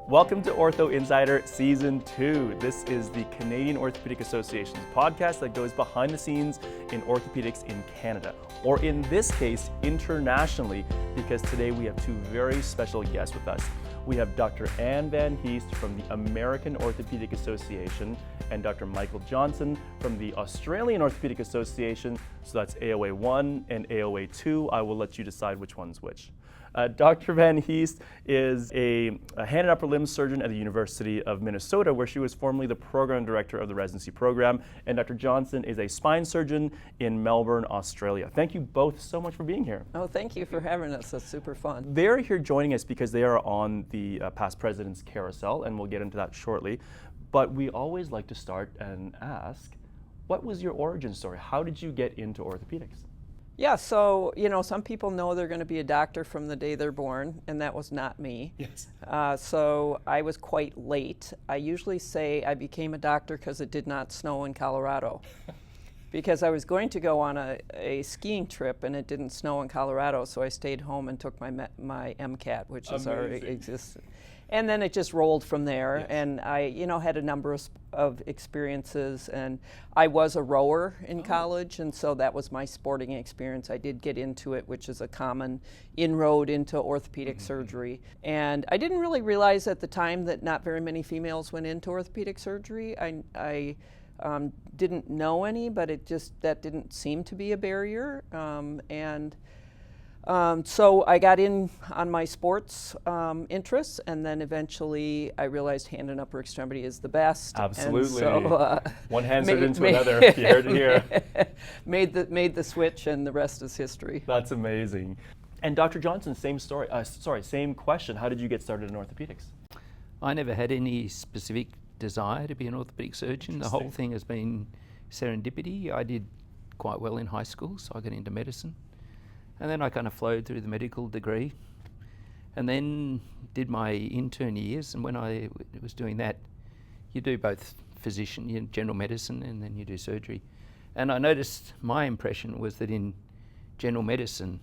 Welcome to Ortho Insider Season 2. This is the Canadian Orthopedic Association's podcast that goes behind the scenes in orthopedics in Canada, or in this case, internationally, because today we have two very special guests with us. We have Dr. Anne Van Heest from the American Orthopedic Association and Dr. Michael Johnson from the Australian Orthopedic Association. So that's AOA 1 and AOA 2. I will let you decide which one's which. Dr. Van Heest is a hand and upper limb surgeon at the University of Minnesota, where she was formerly the program director of the residency program. And Dr. Johnson is a spine surgeon in Melbourne, Australia. Thank you both so much for being here. Oh, thank you for having us. That's super fun. They're here joining us because they are on the Past Presidents Carousel, and we'll get into that shortly. But we always like to start and ask, what was your origin story? How did you get into orthopedics? Yeah, so, some people know they're going to be a doctor from the day they're born, and that was not me. Yes. So I was quite late. I usually say I became a doctor because it did not snow in Colorado. Because I was going to go on a skiing trip, and it didn't snow in Colorado, so I stayed home and took my MCAT, which is already existed. And then it just rolled from there, yes. And I, had a number of experiences, and I was a rower in college, and so that was my sporting experience. I did get into it, which is a common inroad into orthopedic surgery. And I didn't really realize at the time that not very many females went into orthopedic surgery. I didn't know any, but that didn't seem to be a barrier. So I got in on my sports interests, and then eventually I realized hand and upper extremity is the best. Absolutely. And so, one hand turned into another. You heard it here. made the switch, and the rest is history. That's amazing. And Dr. Johnson, same story. Same question. How did you get started in orthopedics? I never had any specific desire to be an orthopedic surgeon. The whole thing has been serendipity. I did quite well in high school, so I got into medicine. And then I kind of flowed through the medical degree, and then did my intern years. And when I was doing that, you do both physician, general medicine, and then you do surgery. And I noticed my impression was that in general medicine,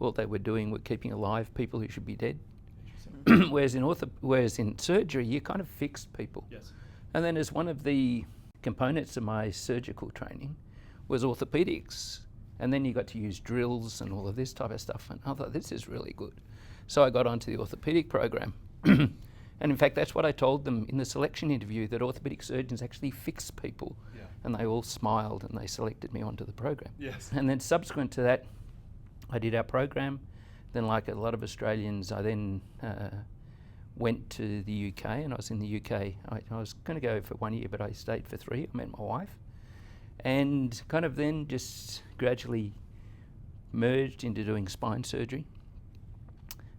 all they were doing were keeping alive people who should be dead. whereas in surgery, you kind of fixed people. Yes. And then as one of the components of my surgical training was orthopedics. And then you got to use drills and all of this type of stuff. And I thought, this is really good. So I got onto the orthopedic program. And in fact, that's what I told them in the selection interview, that orthopedic surgeons actually fix people. Yeah. And they all smiled, and they selected me onto the program. Yes. And then subsequent to that, I did our program. Then, like a lot of Australians, I then went to the UK, and I was in the UK. I was going to go for 1 year, but I stayed for 3. I met my wife. And kind of then just gradually merged into doing spine surgery,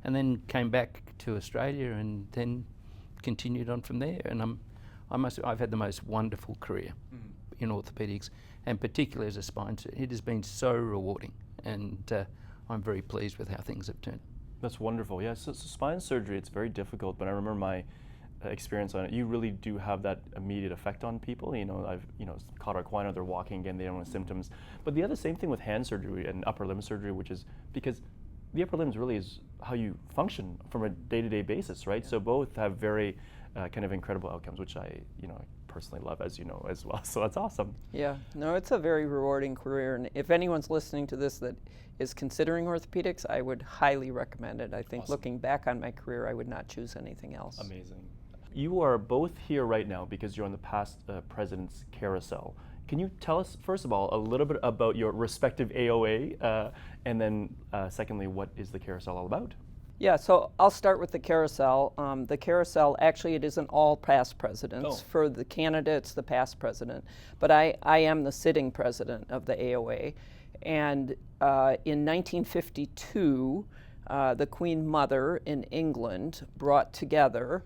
and then came back to Australia, and then continued on from there. And I've had the most wonderful career in orthopedics, and particularly as a spine surgeon. It has been so rewarding, and I'm very pleased with how things have turned. That's wonderful. Yeah, so spine surgery, it's very difficult, but I remember my experience on it. You really do have that immediate effect on people. I've caught equine, they're walking again, they don't have symptoms. But the other same thing with hand surgery and upper limb surgery, which is because the upper limbs really is how you function from a day-to-day basis, right? Yeah. So both have very kind of incredible outcomes, which I personally love, as you know, as well. So that's awesome. Yeah, no, it's a very rewarding career, and if anyone's listening to this that is considering orthopedics, I would highly recommend it. I think awesome. Looking back on my career, I would not choose anything else. Amazing. You are both here right now because you're on the Past Presidents Carousel. Can you tell us, first of all, a little bit about your respective AOA, and then secondly, what is the carousel all about? Yeah, so I'll start with the carousel. The carousel, actually, it isn't all past presidents. Oh. For the Canada, it's the past president. But I am the sitting president of the AOA. And in 1952, the Queen Mother in England brought together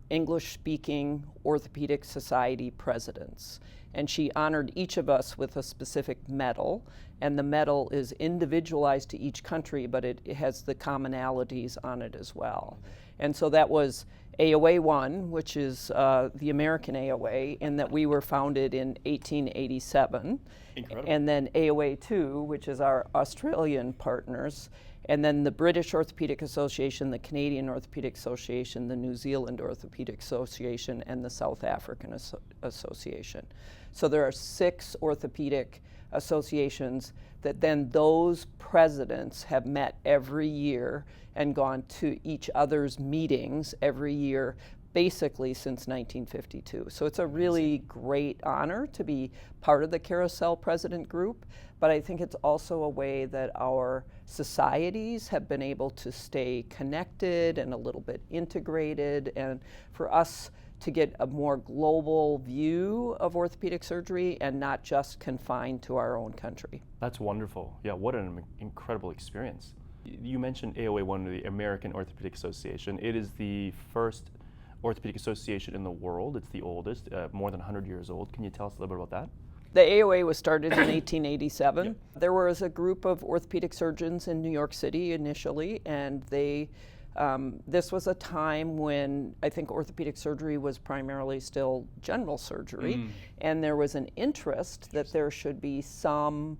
English-speaking orthopedic society presidents. And she honored each of us with a specific medal. And the medal is individualized to each country, but it has the commonalities on it as well. And so that was AOA 1, which is the American AOA, in that we were founded in 1887. Incredible. And then AOA 2, which is our Australian partners. And then the British Orthopedic Association, the Canadian Orthopedic Association, the New Zealand Orthopedic Association, and the South African Association. So there are 6 orthopedic associations that then those presidents have met every year and gone to each other's meetings every year, basically since 1952. So it's a really great honor to be part of the Carousel President Group, but I think it's also a way that our societies have been able to stay connected and a little bit integrated, and for us to get a more global view of orthopedic surgery and not just confined to our own country. That's wonderful. Yeah, what an incredible experience. You mentioned AOA1, the American Orthopedic Association. It is the first orthopedic association in the world. It's the oldest, more than 100 years old. Can you tell us a little bit about that? The AOA was started in 1887. Yep. There was a group of orthopedic surgeons in New York City initially, and they this was a time when I think orthopedic surgery was primarily still general surgery, and there was an interest that there should be some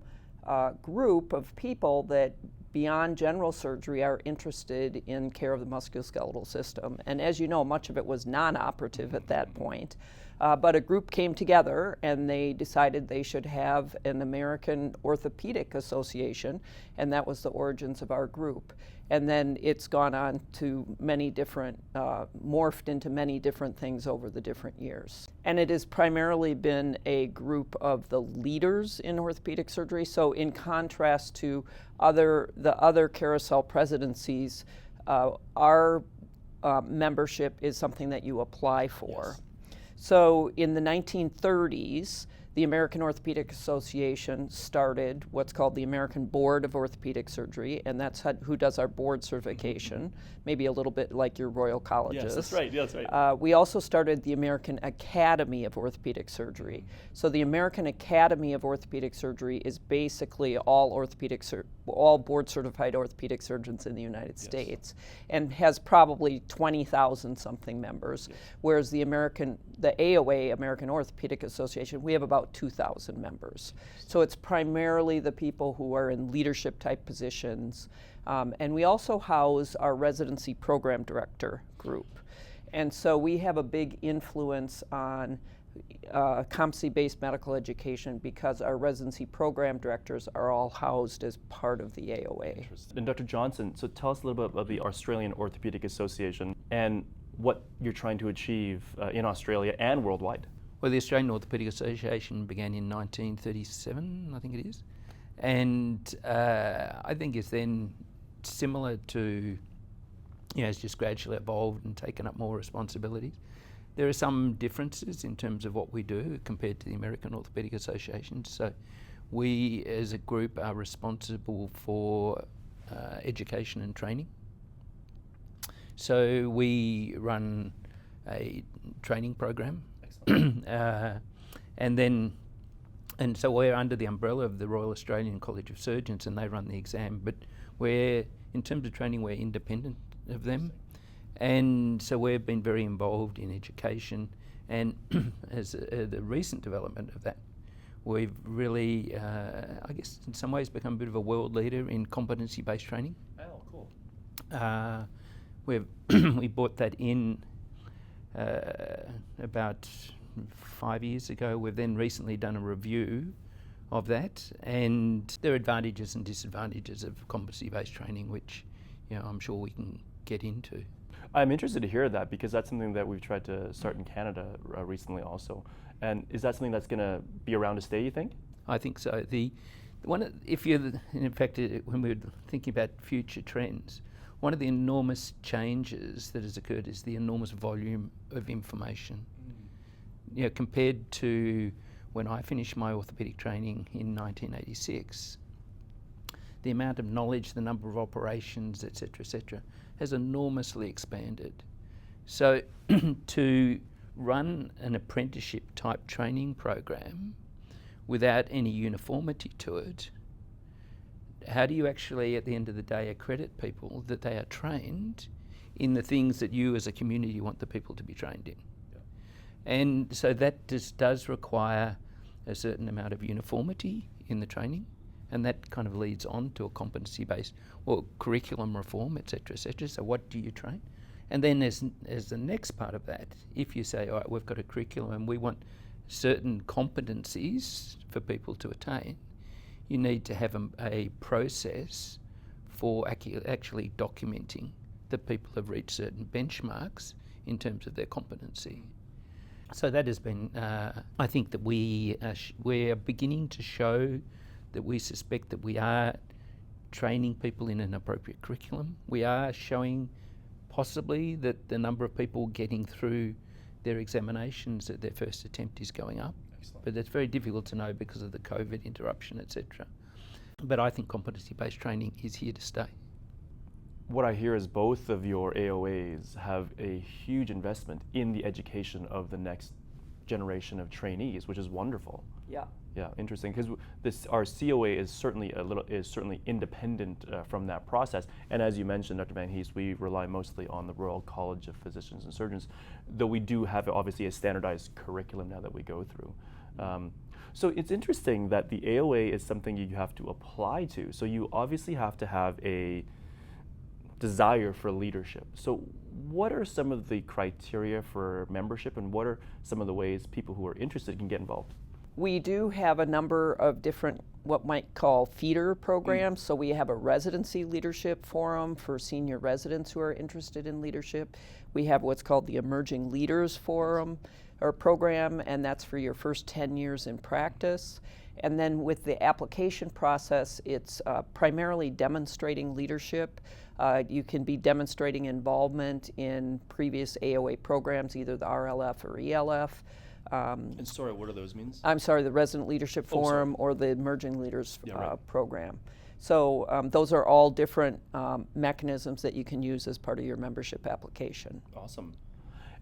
group of people that beyond general surgery are interested in care of the musculoskeletal system. And as you know, much of it was non-operative at that point. But a group came together and they decided they should have an American Orthopedic Association, and that was the origins of our group. And then it's gone on to many different, morphed into many different things over the different years. And it has primarily been a group of the leaders in orthopedic surgery. So in contrast to the other Carousel presidencies, our membership is something that you apply for. Yes. So in the 1930s, the American Orthopedic Association started what's called the American Board of Orthopedic Surgery, and that's who does our board certification, maybe a little bit like your Royal Colleges. Yes, that's right. Yeah, that's right. We also started the American Academy of Orthopedic Surgery. So the American Academy of Orthopedic Surgery is basically all board-certified orthopedic surgeons in the United States, and has probably 20,000 something members, whereas the AOA, American Orthopedic Association, we have about 2,000 members. So it's primarily the people who are in leadership type positions. And we also house our residency program director group. And so we have a big influence on competency-based medical education because our residency program directors are all housed as part of the AOA. And Dr. Johnson, so tell us a little bit about the Australian Orthopedic Association and what you're trying to achieve in Australia and worldwide. Well, the Australian Orthopedic Association began in 1937, I think it is, and I think it's then similar to, it's just gradually evolved and taken up more responsibilities. There are some differences in terms of what we do compared to the American Orthopedic Association. So we as a group are responsible for education and training. So we run a training program. And so we're under the umbrella of the Royal Australian College of Surgeons, and they run the exam, but in terms of training, we're independent of them. And so we've been very involved in education, and as the recent development of that, we've really, I guess in some ways, become a bit of a world leader in competency-based training. Oh, cool. We brought that in about 5 years ago. We've then recently done a review of that, and there are advantages and disadvantages of competency-based training, which I'm sure we can get into. I'm interested to hear that because that's something that we've tried to start in Canada recently also. And is that something that's going to be around to stay, you think? I think so. When we're thinking about future trends, one of the enormous changes that has occurred is the enormous volume of information. Compared to when I finished my orthopedic training in 1986, the amount of knowledge, the number of operations, etc., has enormously expanded. So to run an apprenticeship type training program without any uniformity to it, how do you actually, at the end of the day, accredit people that they are trained in the things that you as a community want the people to be trained in? And so that just does require a certain amount of uniformity in the training, And that kind of leads on to a competency-based or curriculum reform, et cetera, so what do you train? And then as the next part of that, if you say, all right, we've got a curriculum and we want certain competencies for people to attain, you need to have a process for actually documenting that people have reached certain benchmarks in terms of their competency. So that has been, I think that we are beginning to show that we suspect that we are training people in an appropriate curriculum. We are showing possibly that the number of people getting through their examinations at their first attempt is going up. Excellent. But it's very difficult to know because of the COVID interruption, etc. But I think competency-based training is here to stay. What I hear is both of your AOAs have a huge investment in the education of the next generation of trainees, which is wonderful. Yeah. Yeah, interesting, because our COA is certainly independent from that process. And as you mentioned, Dr. Van Heest, we rely mostly on the Royal College of Physicians and Surgeons, though we do have obviously a standardized curriculum now that we go through. So it's interesting that the AOA is something you have to apply to. So you obviously have to have a desire for leadership. So what are some of the criteria for membership, and what are some of the ways people who are interested can get involved? We do have a number of different, what might call feeder programs. So we have a residency leadership forum for senior residents who are interested in leadership. We have what's called the Emerging Leaders Forum or program, and that's for your first 10 years in practice. And then with the application process, it's primarily demonstrating leadership. You can be demonstrating involvement in previous AOA programs, either the RLF or ELF. And sorry, what do those means? I'm sorry, the Resident Leadership Forum or the Emerging Leaders program. So those are all different mechanisms that you can use as part of your membership application. Awesome.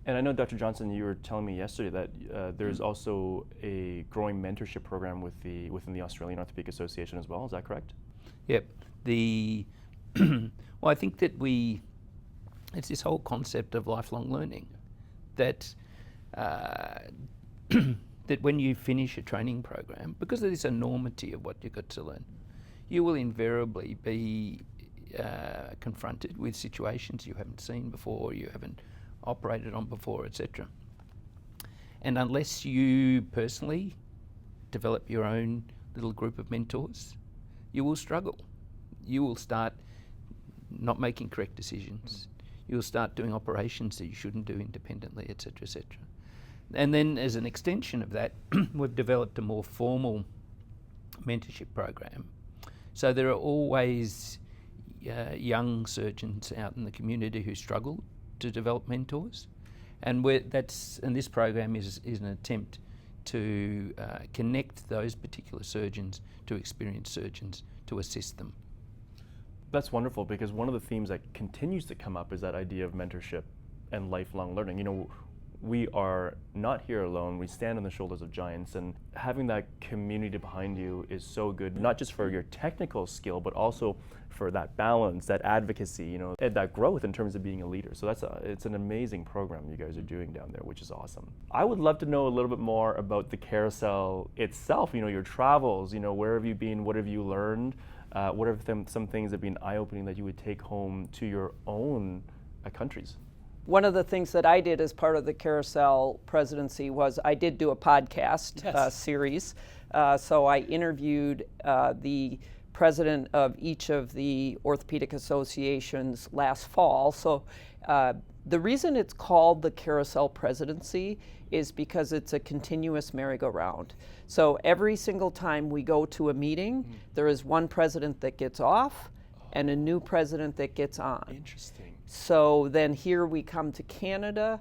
And I know, Dr. Johnson, you were telling me yesterday that there's also a growing mentorship program within the Australian Orthopedic Association as well. Is that correct? Yep. Well, I think that it's this whole concept of lifelong learning, that that when you finish a training program, because there is enormity of what you've got to learn, you will invariably be confronted with situations you haven't seen before, you haven't operated on before, etc. And unless you personally develop your own little group of mentors, you will struggle. You will start not making correct decisions. You'll start doing operations that you shouldn't do independently, etc., etc. And then as an extension of that, we've developed a more formal mentorship program. So there are always young surgeons out in the community who struggle to develop mentors. And this program is an attempt to connect those particular surgeons to experienced surgeons to assist them. That's wonderful, because one of the themes that continues to come up is that idea of mentorship and lifelong learning. You know, we are not here alone. We stand on the shoulders of giants, and having that community behind you is so good, not just for your technical skill, but also for that balance, that advocacy, you know, and that growth in terms of being a leader. So it's an amazing program you guys are doing down there, which is awesome. I would love to know a little bit more about the carousel itself, you know, your travels, you know, where have you been, what have you learned? What are some things that have been eye-opening that you would take home to your own countries? One of the things that I did as part of the Carousel presidency was I did do a podcast series. So I interviewed the president of each of the orthopedic associations last fall. So the reason it's called the Carousel presidency is because it's a continuous merry-go-round. So every single time we go to a meeting, there is one president that gets off and a new president that gets on. Interesting. So then here we come to Canada,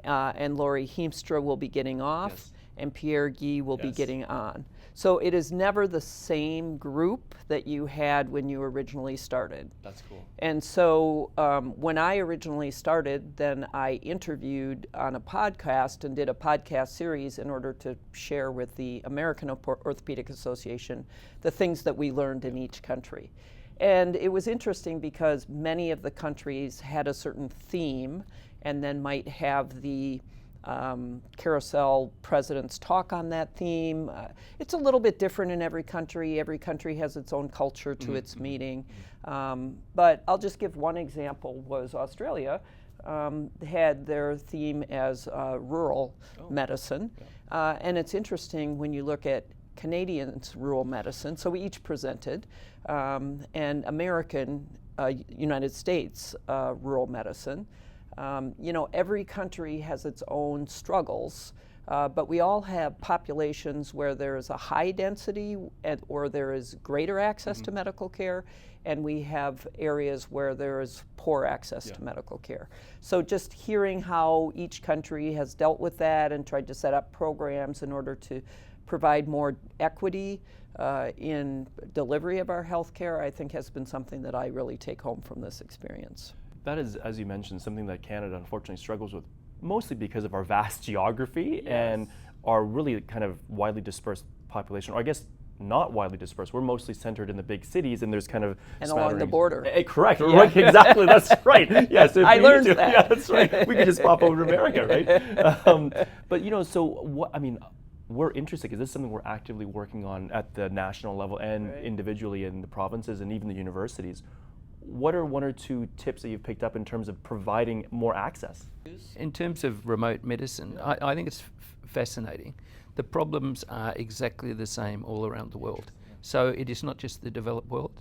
and Laurie Heemstra will be getting off, and Pierre Guy will be getting on. So it is never the same group that you had when you originally started. That's cool. And so when I originally started, then I interviewed on a podcast and did a podcast series in order to share with the American Orthopedic Association the things that we learned in each country. And it was interesting because many of the countries had a certain theme and then might have the carousel presidents talk on that theme. It's a little bit different in every country. Every country has its own culture to its meeting. But I'll just give one example. Was Australia had their theme as rural medicine. And it's interesting when you look at Canadians' rural medicine. So we each presented, and American, United States rural medicine. Every country has its own struggles, but we all have populations where there is a high density or there is greater access to medical care, and we have areas where there is poor access to medical care. So just hearing how each country has dealt with that and tried to set up programs in order to provide more equity in delivery of our health care, I think has been something that I really take home from this experience. That is, as you mentioned, something that Canada unfortunately struggles with, mostly because of our vast geography and our really kind of widely dispersed population, or I guess not widely dispersed. We're mostly centered in the big cities, and there's kind of and along the border. Correct. Right, exactly. That's right. Yes, I learned that. Yeah, that's right. We could just pop over to America, right? But so what? I mean, we're interested. Is this something we're actively working on at the national level and individually in the provinces and even the universities? What are one or two tips that you've picked up in terms of providing more access? In terms of remote medicine, I think it's fascinating. The problems are exactly the same all around the world. So it is not just the developed world,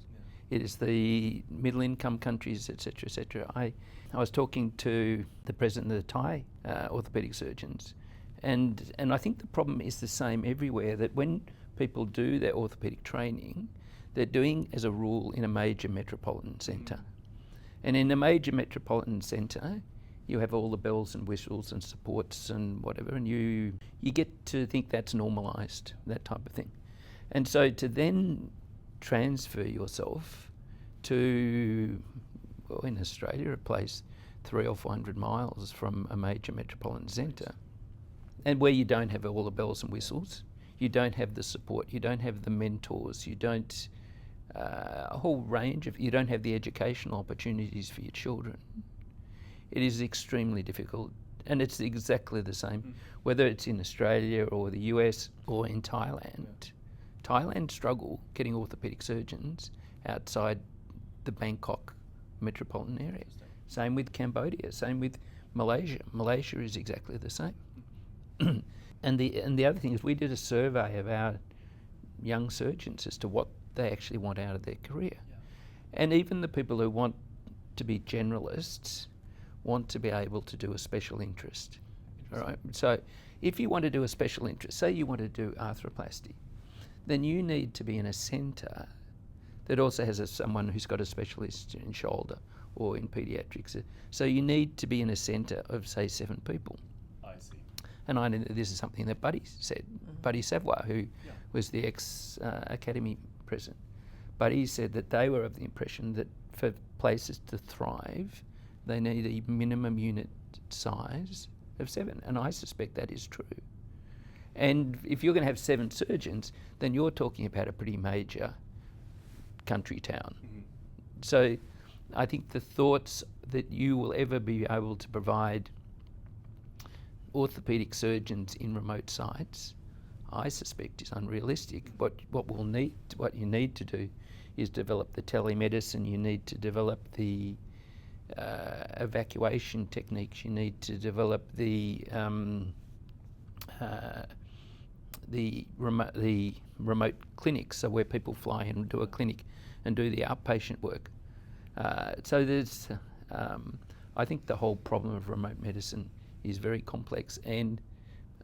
it is the middle income countries, etc., etc. I was talking to the president of the Thai orthopedic surgeons, and I think the problem is the same everywhere, that when people do their orthopedic training, they're doing, as a rule, in a major metropolitan centre. And in a major metropolitan centre, you have all the bells and whistles and supports and whatever, and you get to think that's normalised, that type of thing. And so to then transfer yourself to, well, in Australia, a place 300 or 400 miles from a major metropolitan centre, and where you don't have all the bells and whistles, you don't have the support, you don't have the mentors, you don't a whole range of, you don't have the educational opportunities for your children. It is extremely difficult, and it's exactly the same, whether it's in Australia or the US or in Thailand. Thailand struggle getting orthopaedic surgeons outside the Bangkok metropolitan area. Same with Cambodia, same with Malaysia. Malaysia is exactly the same. And the other thing is, we did a survey of our young surgeons as to what they actually want out of their career. And even the people who want to be generalists want to be able to do a special interest. All right. So if you want to do a special interest, say you want to do arthroplasty, then you need to be in a centre that also has someone who's got a specialist in shoulder or in paediatrics. So you need to be in a centre of, say, 7 people. I see. And I know this is something that Buddy said. Buddy Savoy, who was the ex-Academy president. Buddy said that they were of the impression that for places to thrive, they need a minimum unit size of 7. And I suspect that is true. And if you're going to have 7 surgeons, then you're talking about a pretty major country town. So I think the thoughts that you will ever be able to provide orthopaedic surgeons in remote sites, I suspect is unrealistic. What you need to do is develop the telemedicine. You need to develop the evacuation techniques. You need to develop the remote clinics, so where people fly in and do a clinic and do the outpatient work. So there's, I think the whole problem of remote medicine is very complex, and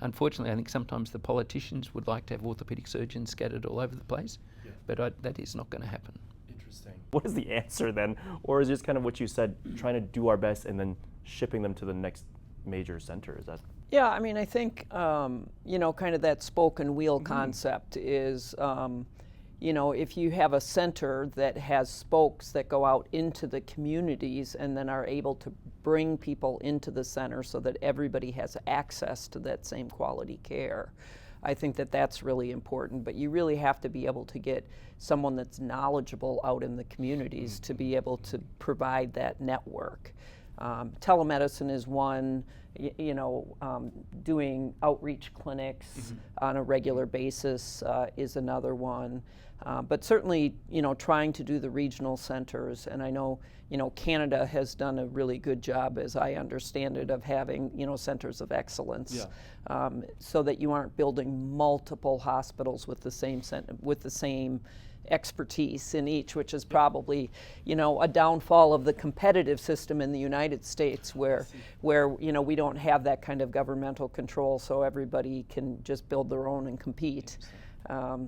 unfortunately I think sometimes the politicians would like to have orthopaedic surgeons scattered all over the place, but that is not going to happen. Interesting. What is the answer then? Or is it just kind of what you said, trying to do our best and then shipping them to the next major center? Is that? Yeah, I mean, I think, kind of that spoke and wheel concept is, if you have a center that has spokes that go out into the communities and then are able to bring people into the center so that everybody has access to that same quality care, I think that that's really important. But you really have to be able to get someone that's knowledgeable out in the communities to be able to provide that network. Telemedicine is one, doing outreach clinics on a regular basis is another one. But certainly, trying to do the regional centers, and I know, Canada has done a really good job, as I understand it, of having, centers of excellence, so that you aren't building multiple hospitals with the same expertise in each, which is probably, a downfall of the competitive system in the United States, where we don't have that kind of governmental control, so everybody can just build their own and compete.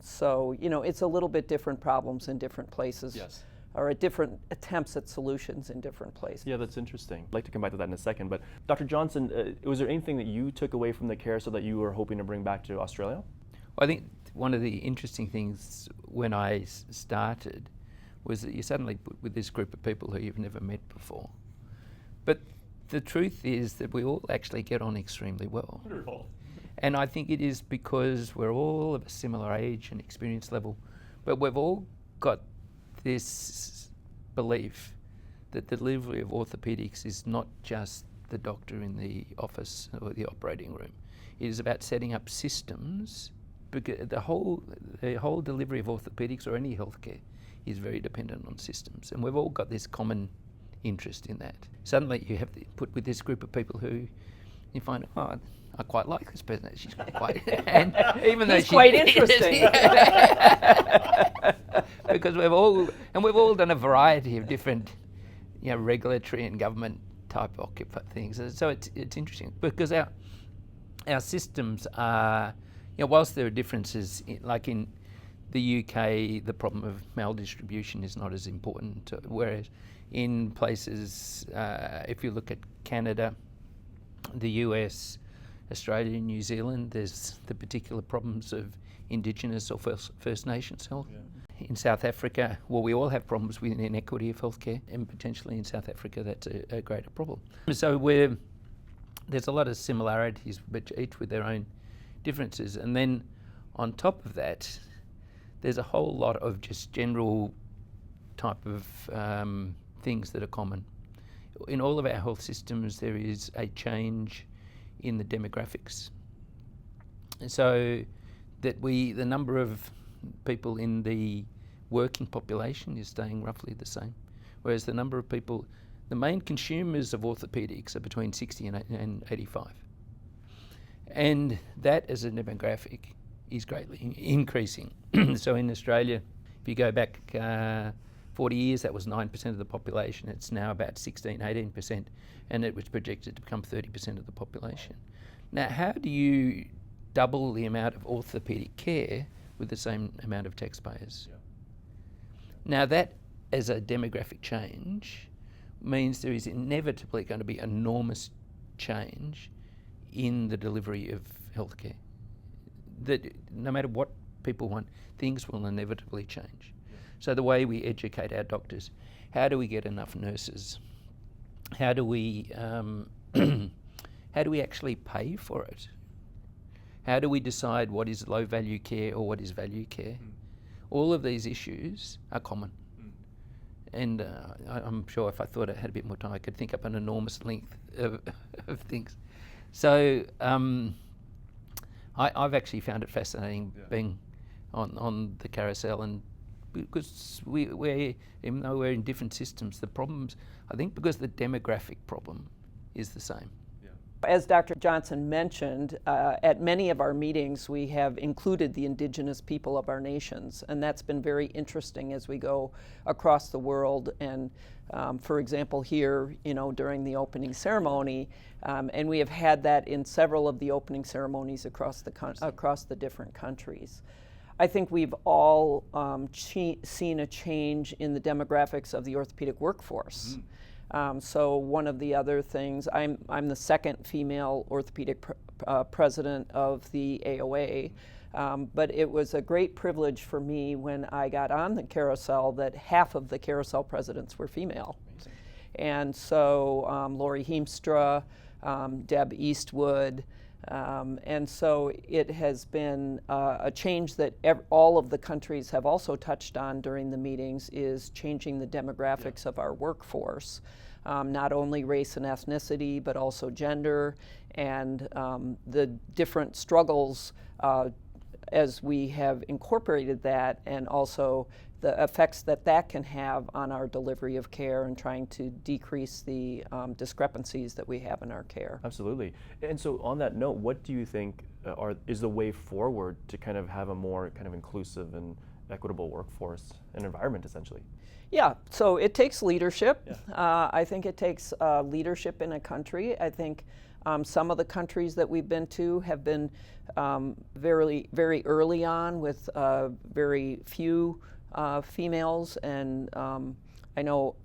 So it's a little bit different problems in different places. Yes. Or at different attempts at solutions in different places. Yeah, that's interesting. I'd like to come back to that in a second, but Dr. Johnson, was there anything that you took away from the carousel that you were hoping to bring back to Australia? Well, I think one of the interesting things when I started was that you suddenly put with this group of people who you've never met before. But the truth is that we all actually get on extremely well. Wonderful. And I think it is because we're all of a similar age and experience level, but we've all got this belief that the delivery of orthopedics is not just the doctor in the office or the operating room. It is about setting up systems, because the whole delivery of orthopedics or any healthcare is very dependent on systems, and we've all got this common interest in that. Suddenly you have to put with this group of people who you find, I quite like this person. She's quite, and even though she's quite interesting. Because we've all done a variety of different, regulatory and government type things. So it's interesting because our systems are, whilst there are differences, like in the UK, the problem of maldistribution is not as important. Whereas in places, if you look at Canada, the US, Australia, New Zealand, there's the particular problems of Indigenous or First Nations health. Yeah. In South Africa, we all have problems with inequity of healthcare, and potentially in South Africa that's a greater problem. So there's a lot of similarities, but each with their own differences. And then on top of that, there's a whole lot of just general type of things that are common. In all of our health systems, there is a change in the demographics. So that the number of people in the working population is staying roughly the same, whereas the number of people, the main consumers of orthopedics are between 60 and 85. And that as a demographic is greatly increasing. So in Australia, if you go back 40 years, that was 9% of the population. It's now about 16, 18%, and it was projected to become 30% of the population. Now, how do you double the amount of orthopedic care with the same amount of taxpayers? Yeah. Now, that as a demographic change means there is inevitably going to be enormous change in the delivery of healthcare. That no matter what people want, things will inevitably change. So the way we educate our doctors, how do we get enough nurses? How do we actually pay for it? How do we decide what is low value care or what is value care? All of these issues are common. And I'm sure if I thought I had a bit more time, I could think up an enormous length of things. So I've actually found it fascinating being on the carousel, and because we're, even though we're in different systems, the problems, I think because the demographic problem is the same. As Dr. Johnson mentioned, at many of our meetings we have included the Indigenous people of our nations, and that's been very interesting as we go across the world. And for example, here, during the opening ceremony, and we have had that in several of the opening ceremonies across the different countries. I think we've all seen a change in the demographics of the orthopedic workforce. So one of the other things, I'm the second female orthopedic president of the AOA, but it was a great privilege for me when I got on the carousel that half of the carousel presidents were female. Amazing. And so Lori Heemstra, Deb Eastwood, and so it has been a change that all of the countries have also touched on during the meetings, is changing the demographics of our workforce. not only race and ethnicity, but also gender, and the different struggles as we have incorporated that, and also the effects that that can have on our delivery of care and trying to decrease the discrepancies that we have in our care. Absolutely. And so on that note, what do you think is the way forward to kind of have a more kind of inclusive and equitable workforce and environment, essentially? Yeah, so it takes leadership. Yeah. I think it takes leadership in a country. I think some of the countries that we've been to have been very, very early on with very few females, and I know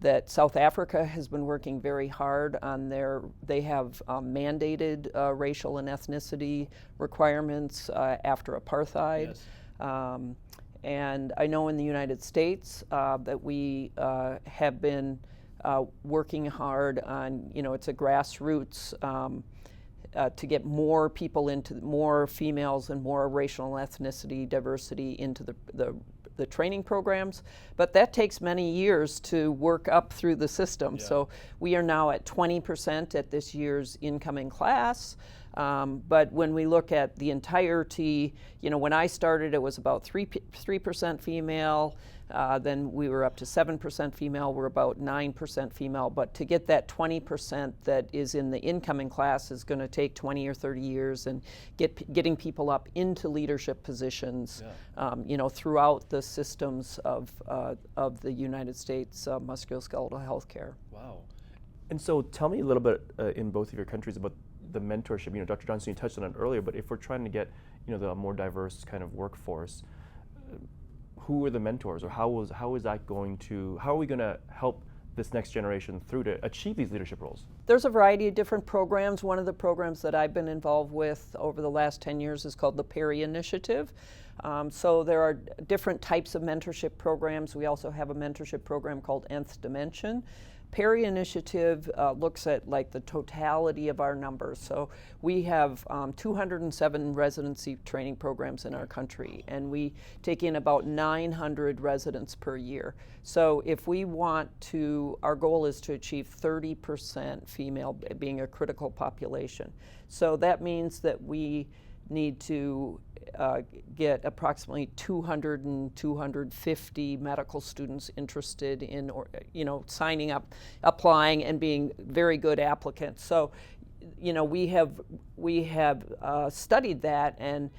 that South Africa has been working very hard on they have mandated racial and ethnicity requirements after apartheid. Yes. And I know in the United States that we have been working hard on, it's a grassroots to get more people more females and more racial and ethnicity diversity into the training programs, but that takes many years to work up through the system. Yeah. So we are now at 20% at this year's incoming class. But when we look at the entirety, when I started, it was about 3% female. Then we were up to 7% female. We're about 9% female. But to get that 20% that is in the incoming class is going to take 20 or 30 years, and getting people up into leadership positions, throughout the systems of the United States musculoskeletal health care. Wow. And so tell me a little bit in both of your countries about the mentorship. Dr. Johnson, you touched on it earlier, but if we're trying to get, the more diverse kind of workforce, who are the mentors, or how are we going to help this next generation through to achieve these leadership roles? There's a variety of different programs. One of the programs that I've been involved with over the last 10 years is called the Perry Initiative. So there are different types of mentorship programs. We also have a mentorship program called Nth Dimension. Perry Initiative looks at the totality of our numbers. So we have 207 residency training programs in our country, and we take in about 900 residents per year. So if we want to, our goal is to achieve 30% female being a critical population. So that means that we need to get approximately 200 and 250 medical students interested in, signing up, applying, and being very good applicants. So, we have studied that, and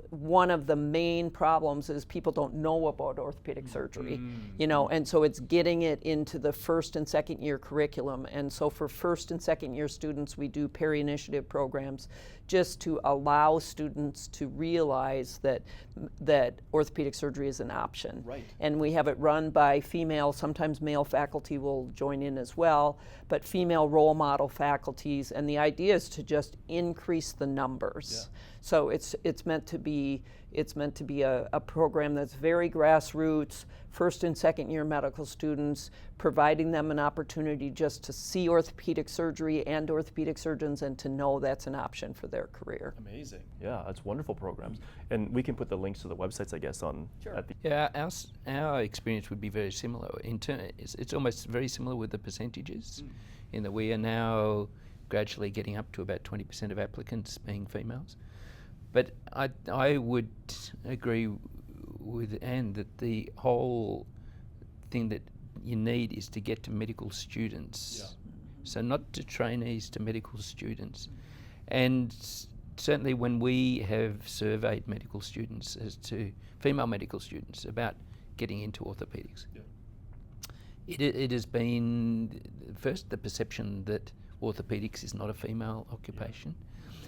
one of the main problems is people don't know about orthopedic surgery, and so it's getting it into the first and second year curriculum. And so for first and second year students, we do Perry Initiative programs just to allow students to realize that orthopedic surgery is an option. Right. And we have it run by female, sometimes male faculty will join in as well, but female role model faculties, and the idea is to just increase the numbers. Yeah. So it's meant to be a program that's very grassroots, first and second year medical students, providing them an opportunity just to see orthopedic surgery and orthopedic surgeons, and to know that's an option for their career. Amazing. Yeah, that's wonderful programs. And we can put the links to the websites, I guess, on. Sure. At the Yeah, our experience would be very similar. It's almost very similar with the percentages, in that we are now gradually getting up to about 20% of applicants being females. But I would agree with Anne that the whole thing that you need is to get to medical students. Yeah. So not to trainees, to medical students. And certainly when we have surveyed medical students as to female medical students about getting into orthopedics, it has been first the perception that orthopedics is not a female occupation.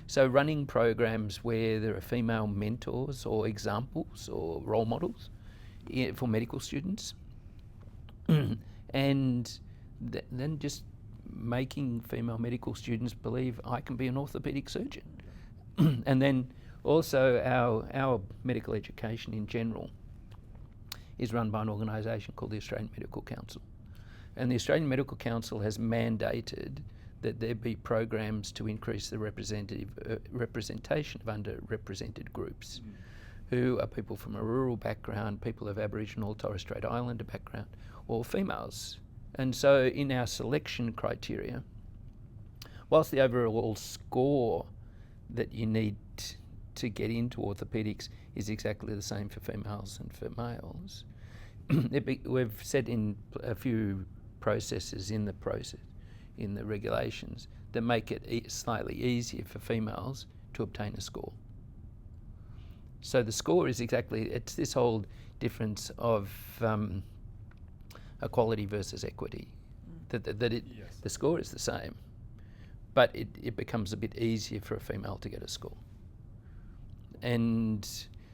So running programs where there are female mentors or examples or role models for medical students, and then just making female medical students believe I can be an orthopedic surgeon. And then also our medical education in general is run by an organisation called the Australian Medical Council. And the Australian Medical Council has mandated that there be programs to increase the representation of underrepresented groups, who are people from a rural background, people of Aboriginal Torres Strait Islander background, or females And so in our selection criteria, whilst the overall score that you need to get into orthopaedics is exactly the same for females and for males, we've set in a few processes in the regulations that make it slightly easier for females to obtain a score. So the score is it's this whole difference of equality versus equity. The score is the same, but it becomes a bit easier for a female to get a score. And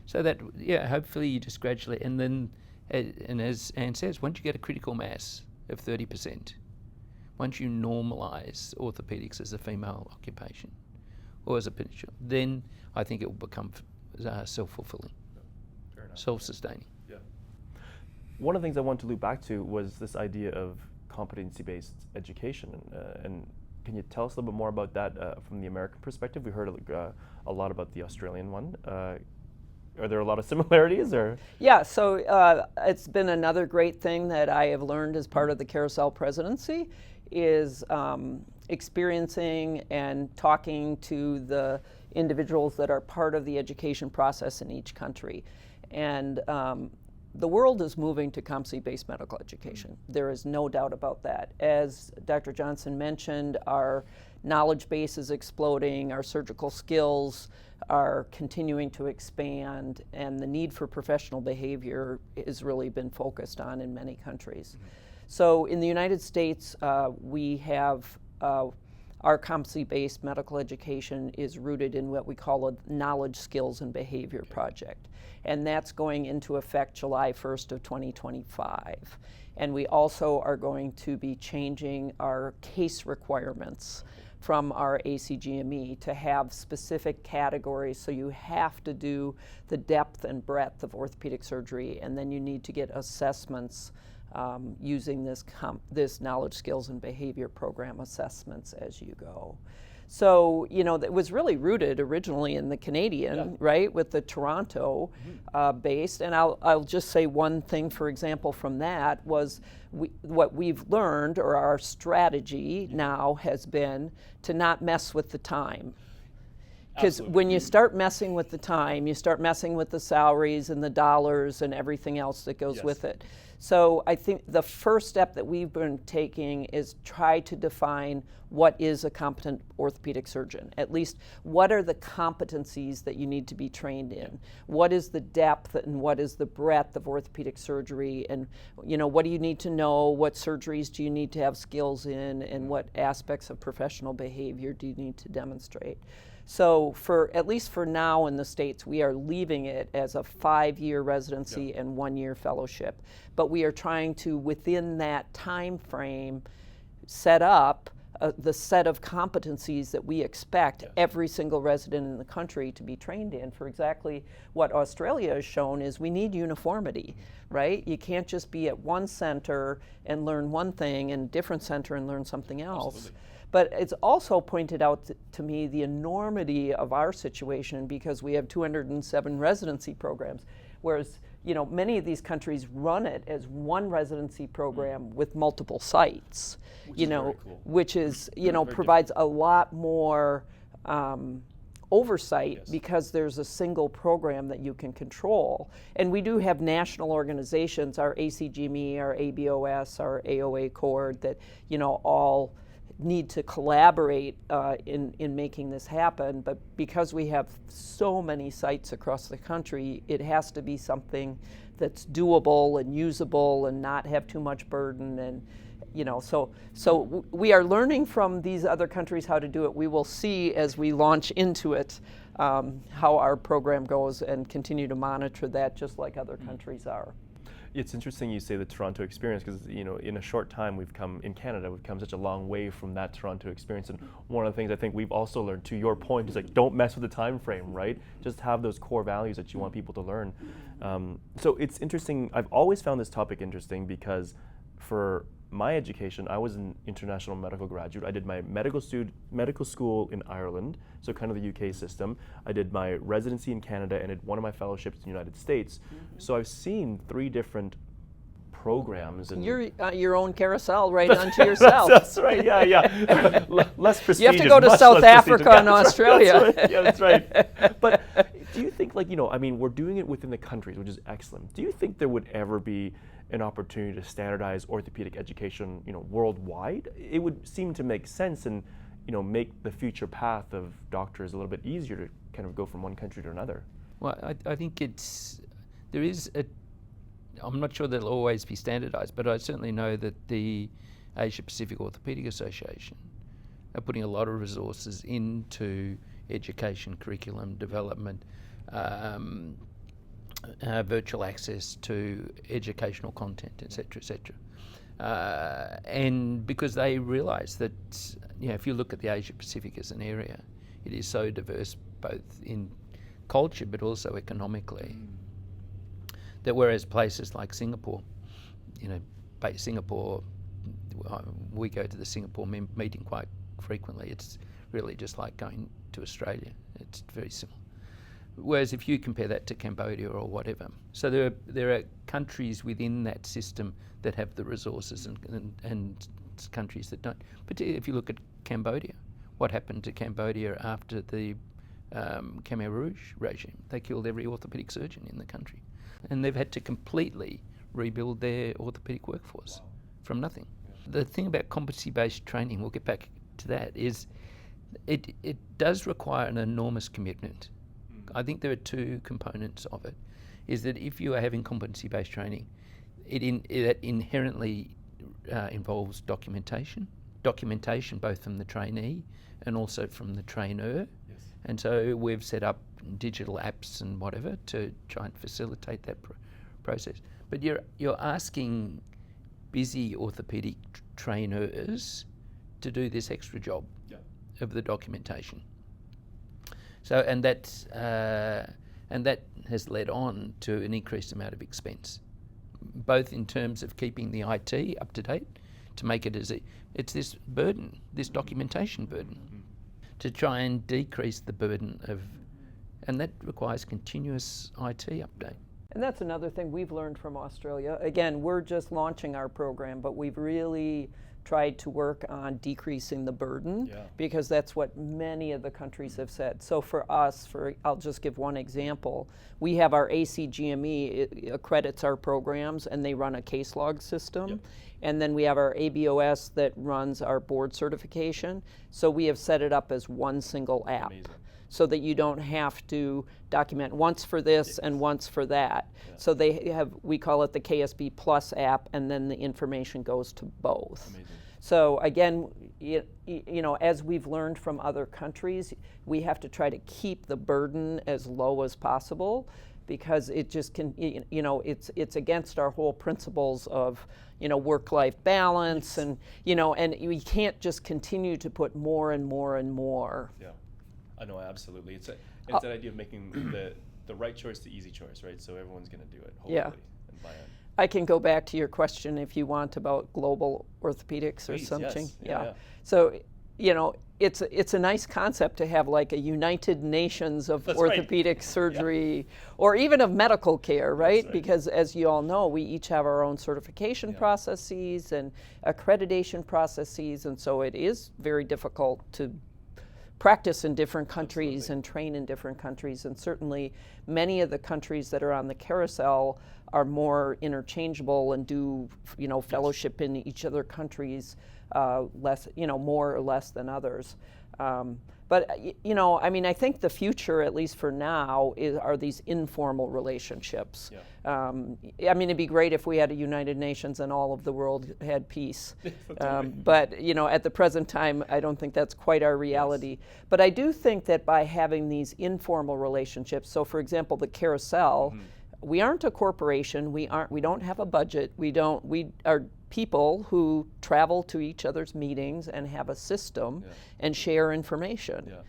so that, hopefully you just gradually, and then, and as Anne says, once you get a critical mass of 30%, once you normalise orthopaedics as a female occupation or as a potential, then I think it will become self-fulfilling, self-sustaining. Yeah. One of the things I wanted to loop back to was this idea of competency-based education, and can you tell us a little bit more about that from the American perspective? We heard a lot about the Australian one. Are there a lot of similarities, or? Yeah, so it's been another great thing that I have learned as part of the Carousel presidency is experiencing and talking to the individuals that are part of the education process in each country. And the world is moving to competency-based medical education. There is no doubt about that. As Dr. Johnson mentioned, our knowledge base is exploding, our surgical skills are continuing to expand, and the need for professional behavior has really been focused on in many countries. So in the United States, we have our competency-based medical education is rooted in what we call a knowledge, skills, and behavior project. And that's going into effect July 1st of 2025. And we also are going to be changing our case requirements from our ACGME to have specific categories. So you have to do the depth and breadth of orthopedic surgery, and then you need to get assessments using this knowledge, skills, and behavior program assessments as you go. So, it was really rooted originally in the Canadian, right, with the Toronto based. And I'll just say one thing, for example, from that was what we've learned, or our strategy now has been to not mess with the time. Because when you start messing with the time, you start messing with the salaries and the dollars and everything else that goes with it. So I think the first step that we've been taking is try to define what is a competent orthopedic surgeon. At least, what are the competencies that you need to be trained in? What is the depth and what is the breadth of orthopedic surgery? And what do you need to know? What surgeries do you need to have skills in? And what aspects of professional behavior do you need to demonstrate? So at least for now in the States, we are leaving it as a 5-year residency and 1-year fellowship. But we are trying to, within that time frame, set up the set of competencies that we expect every single resident in the country to be trained in. For exactly what Australia has shown is we need uniformity, right? You can't just be at one center and learn one thing and a different center and learn something else. Absolutely. But it's also pointed out to me the enormity of our situation, because we have 207 residency programs, whereas many of these countries run it as one residency program with multiple sites, which is provides a lot more oversight because there's a single program that you can control. And we do have national organizations, our ACGME, our ABOS, our AOA Cord, that all need to collaborate in making this happen, but because we have so many sites across the country, it has to be something that's doable and usable and not have too much burden. And so we are learning from these other countries how to do it. We will see as we launch into it how our program goes and continue to monitor that, just like other countries are. It's interesting you say the Toronto experience, because in a short time in Canada we've come such a long way from that Toronto experience. And one of the things I think we've also learned, to your point, is like, don't mess with the time frame, right? Just have those core values that you want people to learn. So it's interesting. I've always found this topic interesting because for my education, I was an international medical graduate. I did my medical school in Ireland, so kind of the UK system. I did my residency in Canada and did one of my fellowships in the United States. So I've seen 3 different programs. And You're your own carousel right unto yourself. That's right. Yeah. Less prestigious. You have to go to South Africa and Australia. That's right. Yeah, that's right. But do you think, like, I mean, we're doing it within the countries, which is excellent. Do you think there would ever be an opportunity to standardize orthopedic education, worldwide? It would seem to make sense and, make the future path of doctors a little bit easier to kind of go from one country to another. Well, I think I'm not sure that it'll always be standardised, but I certainly know that the Asia Pacific Orthopaedic Association are putting a lot of resources into education, curriculum development, virtual access to educational content, etc., etc. And because they realise that, if you look at the Asia Pacific as an area, it is so diverse both in culture but also economically, that whereas places like Singapore, Singapore, we go to the Singapore meeting quite frequently. It's really just like going to Australia. It's very similar. Whereas if you compare that to Cambodia or whatever, so there are countries within that system that have the resources and countries that don't. Particularly if you look at Cambodia, what happened to Cambodia after the Khmer Rouge regime? They killed every orthopaedic surgeon in the country, and they've had to completely rebuild their orthopaedic workforce from nothing. The thing about competency-based training, we'll get back to that, is it does require an enormous commitment. I think there are two components of it. Is that if you are having competency-based training, it inherently involves documentation both from the trainee and also from the trainer. Yes. And so we've set up digital apps and whatever to try and facilitate that process. But you're asking busy orthopaedic trainers to do this extra job of the documentation. So and that has led on to an increased amount of expense, both in terms of keeping the IT up to date, to make it it's this burden, this documentation burden, to try and decrease the burden and that requires continuous IT update. And that's another thing we've learned from Australia. Again, we're just launching our program, but we've really tried to work on decreasing the burden because that's what many of the countries have said. So for us, I'll just give one example. We have our ACGME, it accredits our programs, and they run a case log system. Yep. And then we have our ABOS that runs our board certification. So we have set it up as one single app. Amazing. So that you don't have to document once for this and once for that. Yeah. So they have, we call it the KSB Plus app, and then the information goes to both. Amazing. So again, as we've learned from other countries, we have to try to keep the burden as low as possible, because it just can, it's against our whole principles of, work-life balance, and we can't just continue to put more and more and more. Yeah. I know, absolutely. It's that idea of making the right choice the easy choice, right? So everyone's going to do it, hopefully, and buy it. I can go back to your question if you want about global orthopedics or something. Yes. Yeah. So, it's a nice concept to have like a United Nations of orthopedic surgery, or even of medical care, right? Because as you all know, we each have our own certification processes and accreditation processes, and so it is very difficult to practice in different countries and train in different countries, and certainly many of the countries that are on the carousel are more interchangeable and do fellowship in each other countries less, more or less than others. But I think the future, at least for now, are these informal relationships. Yeah. It'd be great if we had a United Nations and all of the world had peace. But at the present time, I don't think that's quite our reality. Yes. But I do think that by having these informal relationships, so for example, the carousel, we aren't a corporation. We don't have a budget. We are people who travel to each other's meetings and have a system and share information. Yeah.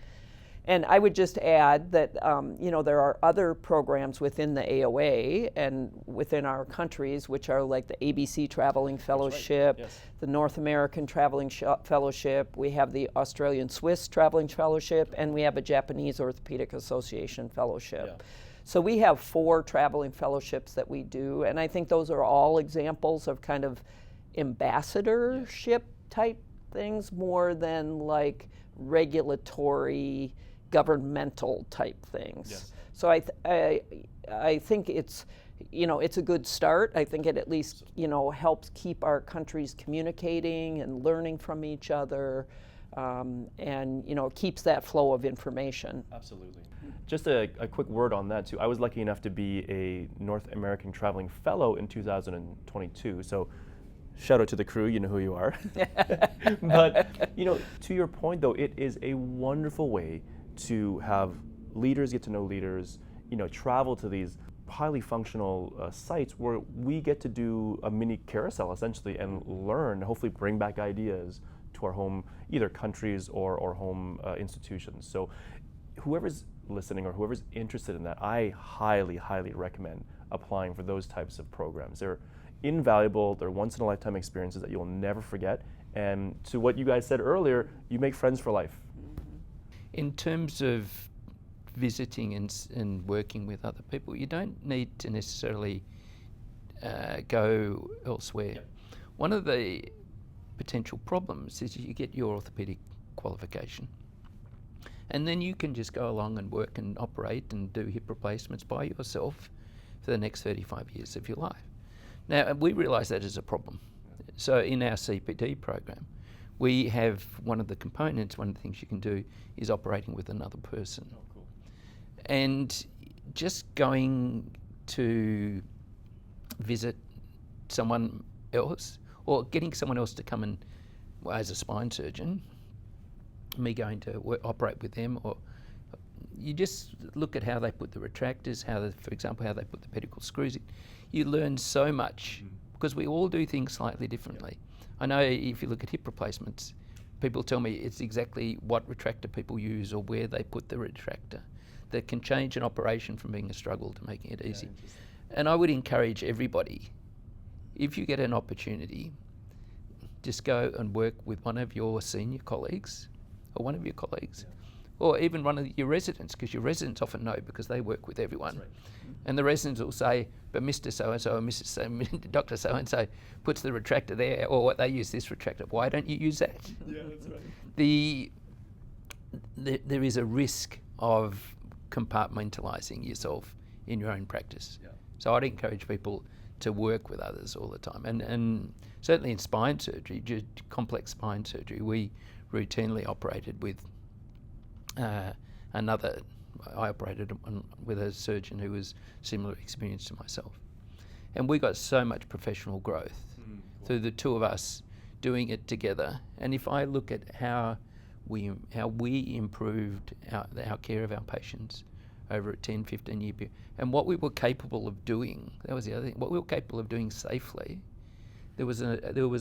And I would just add that there are other programs within the AOA and within our countries, which are like the ABC Traveling Fellowship, the North American Traveling Fellowship, we have the Australian Swiss Traveling Fellowship, and we have a Japanese Orthopedic Association Fellowship. Yeah. So we have 4 traveling fellowships that we do, and I think those are all examples of kind of ambassadorship type things more than like regulatory, governmental type things. Yes. So I think it's, it's a good start. I think it at least, helps keep our countries communicating and learning from each other, and, keeps that flow of information. Absolutely. Just a quick word on that too. I was lucky enough to be a North American Traveling Fellow in 2022. So shout out to the crew, you know who you are. But, to your point though, it is a wonderful way to have leaders get to know leaders, travel to these highly functional sites where we get to do a mini carousel essentially and learn, hopefully bring back ideas to our home, either countries or home institutions. So whoever's listening or whoever's interested in that, I highly, highly recommend applying for those types of programs. They're invaluable, they're once in a lifetime experiences that you'll never forget. And to what you guys said earlier, you make friends for life. In terms of visiting and working with other people, you don't need to necessarily go elsewhere. Yep. One of the potential problems is you get your orthopaedic qualification, and then you can just go along and work and operate and do hip replacements by yourself for the next 35 years of your life. Now, we realise that is a problem. So in our CPD program, we have one of the components, one of the things you can do is operating with another person. Oh, cool. And just going to visit someone else or getting someone else to come and, well, as a spine surgeon, me going to operate with them, or you just look at how they put the retractors, for example, how they put the pedicle screws in. You learn so much because we all do things slightly differently. I know if you look at hip replacements, people tell me it's exactly what retractor people use or where they put the retractor that can change an operation from being a struggle to making it easy. And I would encourage everybody, if you get an opportunity, just go and work with one of your senior colleagues or one of your colleagues, or even one of your residents, because your residents often know because they work with everyone. That's right. And the residents will say, but Mr. So-and-so or Mrs. So, Dr. So-and-so puts the retractor there, or what they use this retractor. Why don't you use that? Yeah, that's right. There is a risk of compartmentalising yourself in your own practice. Yeah. So I'd encourage people to work with others all the time. And certainly in spine surgery, complex spine surgery, we routinely operated with I operated with a surgeon who was similar experience to myself. And we got so much professional growth through the two of us doing it together. And if I look at how we improved our care of our patients over a 10, 15 year period, and what we were capable of doing, that was the other thing, what we were capable of doing safely, there was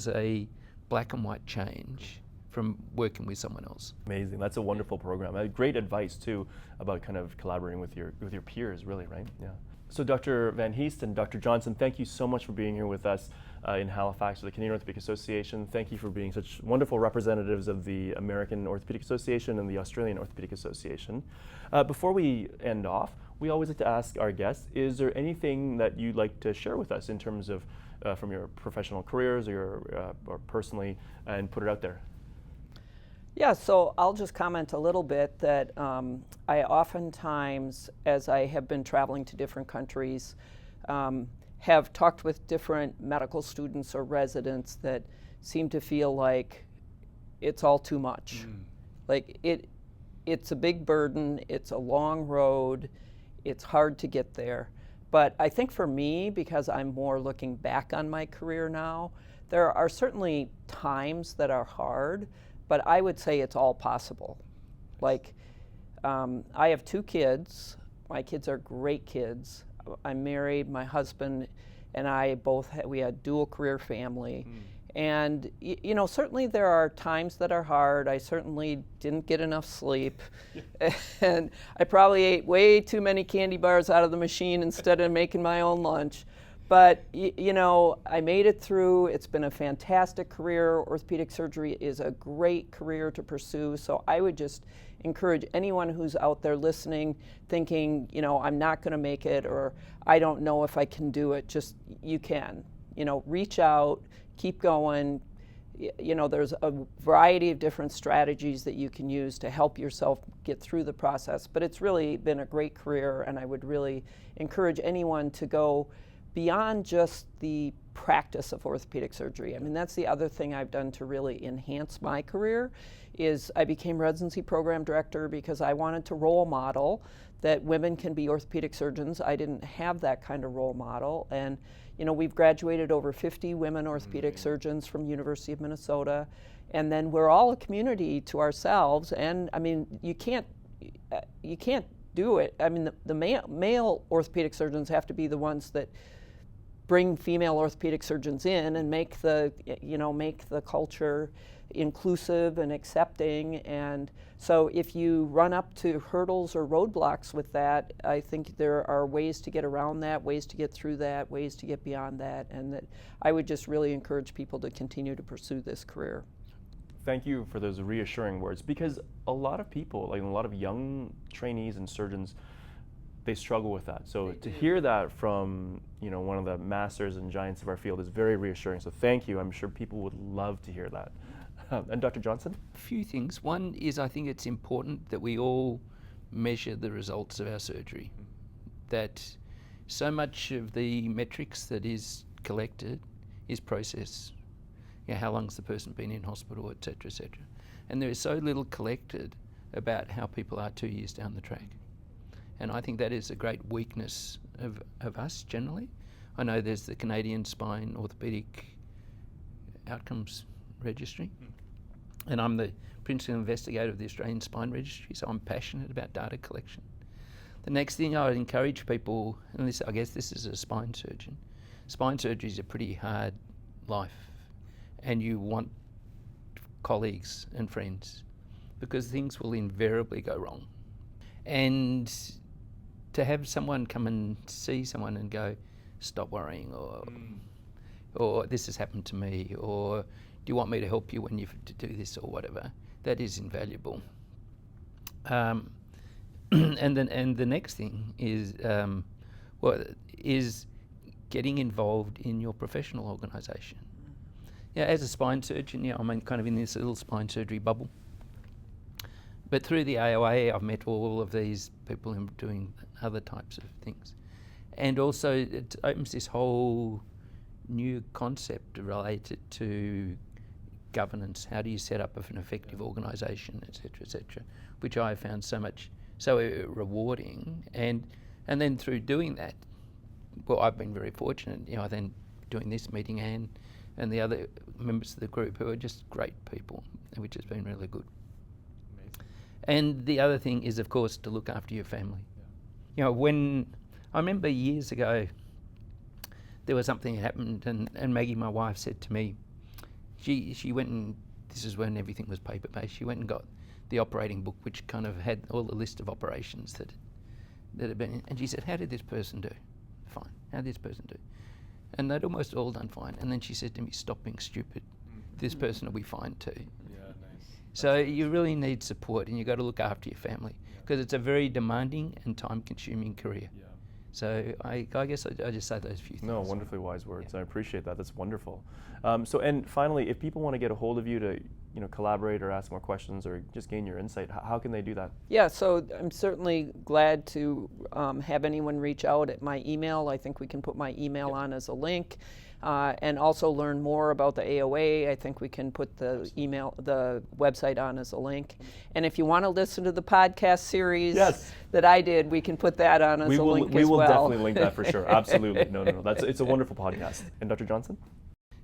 a black and white change from working with someone else. Amazing. That's a wonderful program. Great advice too about kind of collaborating with your peers, really, right? Yeah. So Dr. Van Heest and Dr. Johnson, thank you so much for being here with us in Halifax for the Canadian Orthopaedic Association. Thank you for being such wonderful representatives of the American Orthopaedic Association and the Australian Orthopaedic Association. Before we end off, we always like to ask our guests, is there anything that you'd like to share with us in terms of from your professional careers or personally, and put it out there? Yeah, so I'll just comment a little bit that I oftentimes, as I have been traveling to different countries, have talked with different medical students or residents that seem to feel like it's all too much. Like it's a big burden, it's a long road, it's hard to get there. But I think for me, because I'm more looking back on my career now, there are certainly times that are hard, but I would say it's all possible. Like, I have 2 kids. My kids are great kids. I'm married. My husband and I both we had dual career family. And certainly there are times that are hard. I certainly didn't get enough sleep. And I probably ate way too many candy bars out of the machine instead of making my own lunch. But, I made it through. It's been a fantastic career. Orthopedic surgery is a great career to pursue. So I would just encourage anyone who's out there listening, thinking, I'm not going to make it, or I don't know if I can do it. Just, you can. Reach out, keep going. There's a variety of different strategies that you can use to help yourself get through the process. But it's really been a great career, and I would really encourage anyone to go beyond just the practice of orthopedic surgery. I mean, that's the other thing I've done to really enhance my career is I became residency program director because I wanted to role model that women can be orthopedic surgeons. I didn't have that kind of role model. And we've graduated over 50 women orthopedic surgeons from University of Minnesota. And then we're all a community to ourselves. And I mean, you can't do it. I mean, the male orthopedic surgeons have to be the ones that bring female orthopedic surgeons in and make the culture inclusive and accepting. And so if you run up to hurdles or roadblocks with that, I think there are ways to get around that, ways to get through that, ways to get beyond that, and that I would just really encourage people to continue to pursue this career. Thank you for those reassuring words, because a lot of people, like a lot of young trainees and surgeons, they struggle with that. So to hear that from one of the masters and giants of our field is very reassuring. So thank you. I'm sure people would love to hear that. And Dr. Johnson? A few things. One is I think it's important that we all measure the results of our surgery. That so much of the metrics that is collected is process. How long's the person been in hospital, et cetera, et cetera. And there is so little collected about how people are 2 years down the track. And I think that is a great weakness of us generally. I know there's the Canadian Spine Orthopaedic Outcomes Registry, and I'm the principal investigator of the Australian Spine Registry, so I'm passionate about data collection. The next thing I would encourage people, and I guess this is a spine surgeon, spine surgery is a pretty hard life, and you want colleagues and friends because things will invariably go wrong. And to have someone come and see someone and go, stop worrying, or this has happened to me, or do you want me to help you when you have to do this, or whatever, that is invaluable. And the next thing is is getting involved in your professional organisation. As a spine surgeon, I'm kind of in this little spine surgery bubble. But through the AOA, I've met all of these people who are doing other types of things. And also it opens this whole new concept related to governance. How do you set up an effective organisation, et cetera, which I found so rewarding. And then through doing that, well, I've been very fortunate, then doing this meeting and the other members of the group who are just great people, which has been really good. And the other thing is, of course, to look after your family. When I remember years ago, there was something that happened, and Maggie, my wife, said to me, she went and, this is when everything was paper-based, she went and got the operating book, which kind of had all the list of operations that had been in, and she said, how did this person do? Fine. How did this person do? And they'd almost all done fine. And then she said to me, stop being stupid. This person will be fine too. So you really need support, and you've got to look after your family because it's a very demanding and time-consuming career. So I guess I just say those few things. No, wonderfully wise words. I appreciate that. That's wonderful. And finally, if people want to get a hold of you to collaborate or ask more questions or just gain your insight, how can they do that? Yeah, so I'm certainly glad to have anyone reach out at my email. I think we can put my email on as a link. And also learn more about the AOA. I think we can put the website on as a link. And if you want to listen to the podcast series that I did, we can put that on as a link as well. We will definitely link that for sure. Absolutely. No. It's a wonderful podcast. And Dr. Johnson?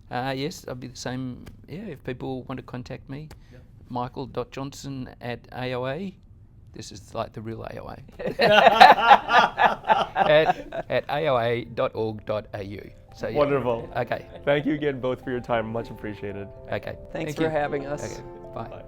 Yes, I'll be the same. If people want to contact me, michael.johnson@AOA. This is like the real AOA. at aoa.org.au. So, wonderful. Okay. Thank you again both for your time. Much appreciated. Okay. Thanks for having us. Okay. Bye.